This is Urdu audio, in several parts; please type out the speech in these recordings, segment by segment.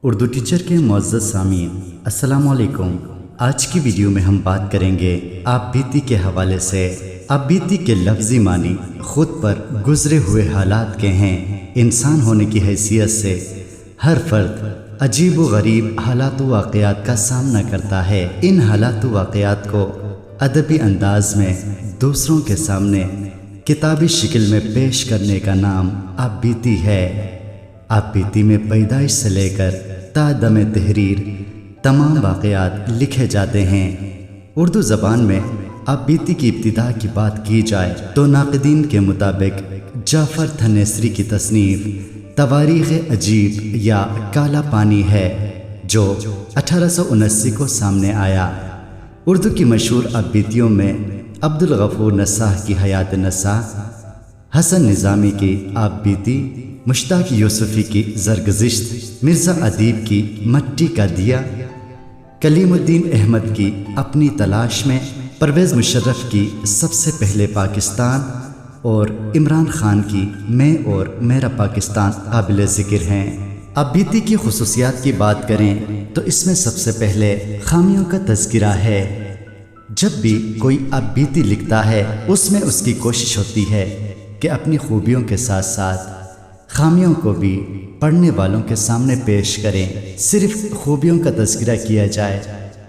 اردو ٹیچر کے معزز سامعین، السلام علیکم۔ آج کی ویڈیو میں ہم بات کریں گے آپ بیتی کے حوالے سے۔ آپ بیتی کے لفظی معنی خود پر گزرے ہوئے حالات کے ہیں۔ انسان ہونے کی حیثیت سے ہر فرد عجیب و غریب حالات و واقعات کا سامنا کرتا ہے۔ ان حالات و واقعات کو ادبی انداز میں دوسروں کے سامنے کتابی شکل میں پیش کرنے کا نام آپ بیتی ہے۔ آپ بیتی میں پیدائش سے لے کر تا دم تحریر تمام واقعات لکھے جاتے ہیں۔ اردو زبان میں آپ بیتی کی ابتدا کی بات کی جائے تو ناقدین کے مطابق جعفر تھنیسری کی تصنیف تواریخ عجیب یا کالا پانی ہے، جو 1879 کو سامنے آیا۔ اردو کی مشہور آپ بیتیوں میں عبدالغفور نصاح کی حیات نصاح، حسن نظامی کی آپ بیتی، مشتاق یوسفی کی زرگزشت، مرزا ادیب کی مٹی کا دیا، کلیم الدین احمد کی اپنی تلاش میں، پرویز مشرف کی سب سے پہلے پاکستان اور عمران خان کی میں اور میرا پاکستان قابل ذکر ہیں۔ اب بیتی کی خصوصیات کی بات کریں تو اس میں سب سے پہلے خامیوں کا تذکرہ ہے۔ جب بھی کوئی اب بیتی لکھتا ہے اس میں اس کی کوشش ہوتی ہے کہ اپنی خوبیوں کے ساتھ ساتھ خامیوں کو بھی پڑھنے والوں کے سامنے پیش کریں۔ صرف خوبیوں کا تذکرہ کیا جائے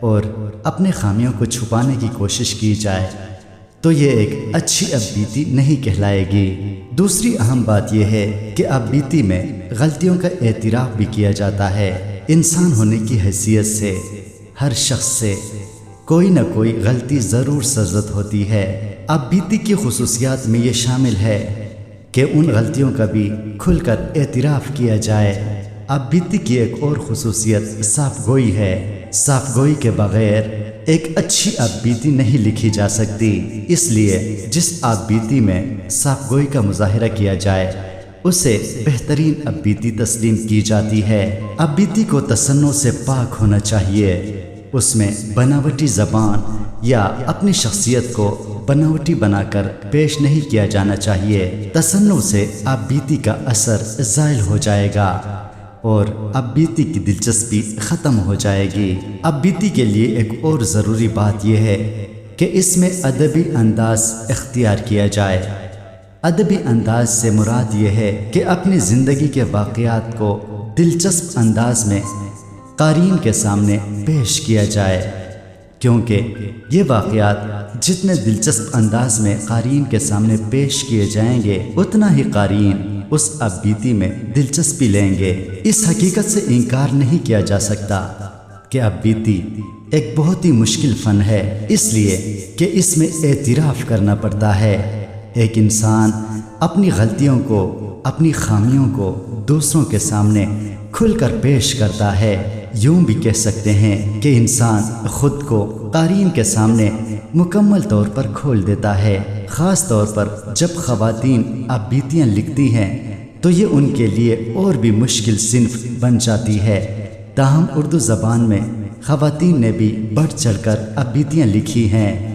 اور اپنے خامیوں کو چھپانے کی کوشش کی جائے تو یہ ایک اچھی اب بیتی نہیں کہلائے گی۔ دوسری اہم بات یہ ہے کہ اب بیتی میں غلطیوں کا اعتراف بھی کیا جاتا ہے۔ انسان ہونے کی حیثیت سے ہر شخص سے کوئی نہ کوئی غلطی ضرور سرزد ہوتی ہے۔ اب بیتی کی خصوصیات میں یہ شامل ہے کہ ان غلطیوں کا بھی کھل کر اعتراف کیا جائے۔ اب بیتی کی ایک اور خصوصیت صاف گوئی ہے۔ صاف گوئی کے بغیر ایک اچھی اب بیتی نہیں لکھی جا سکتی، اس لیے جس اب بیتی میں صاف گوئی کا مظاہرہ کیا جائے اسے بہترین اب بیتی تسلیم کی جاتی ہے۔ اب بیتی کو تصنع سے پاک ہونا چاہیے۔ اس میں بناوٹی زبان یا اپنی شخصیت کو بناوٹی بنا کر پیش نہیں کیا جانا چاہیے۔ تصنع سے اب بیتی کا اثر زائل ہو جائے گا اور اب بیتی کی دلچسپی ختم ہو جائے گی۔ اب بیتی کے لیے ایک اور ضروری بات یہ ہے کہ اس میں ادبی انداز اختیار کیا جائے۔ ادبی انداز سے مراد یہ ہے کہ اپنی زندگی کے واقعات کو دلچسپ انداز میں قارئین کے سامنے پیش کیا جائے، کیونکہ یہ واقعات جتنے دلچسپ انداز میں قارئین کے سامنے پیش کیے جائیں گے اتنا ہی قارئین اس اب بیتی میں دلچسپی لیں گے۔ اس حقیقت سے انکار نہیں کیا جا سکتا کہ اب بیتی ایک بہت ہی مشکل فن ہے، اس لیے کہ اس میں اعتراف کرنا پڑتا ہے۔ ایک انسان اپنی غلطیوں کو، اپنی خامیوں کو دوسروں کے سامنے کھل کر پیش کرتا ہے۔ یوں بھی کہہ سکتے ہیں کہ انسان خود کو قارئین کے سامنے مکمل طور پر کھول دیتا ہے۔ خاص طور پر جب خواتین اب بیتیاں لکھتی ہیں تو یہ ان کے لیے اور بھی مشکل صنف بن جاتی ہے۔ تاہم اردو زبان میں خواتین نے بھی بڑھ چڑھ کر اب بیتیاں لکھی ہیں۔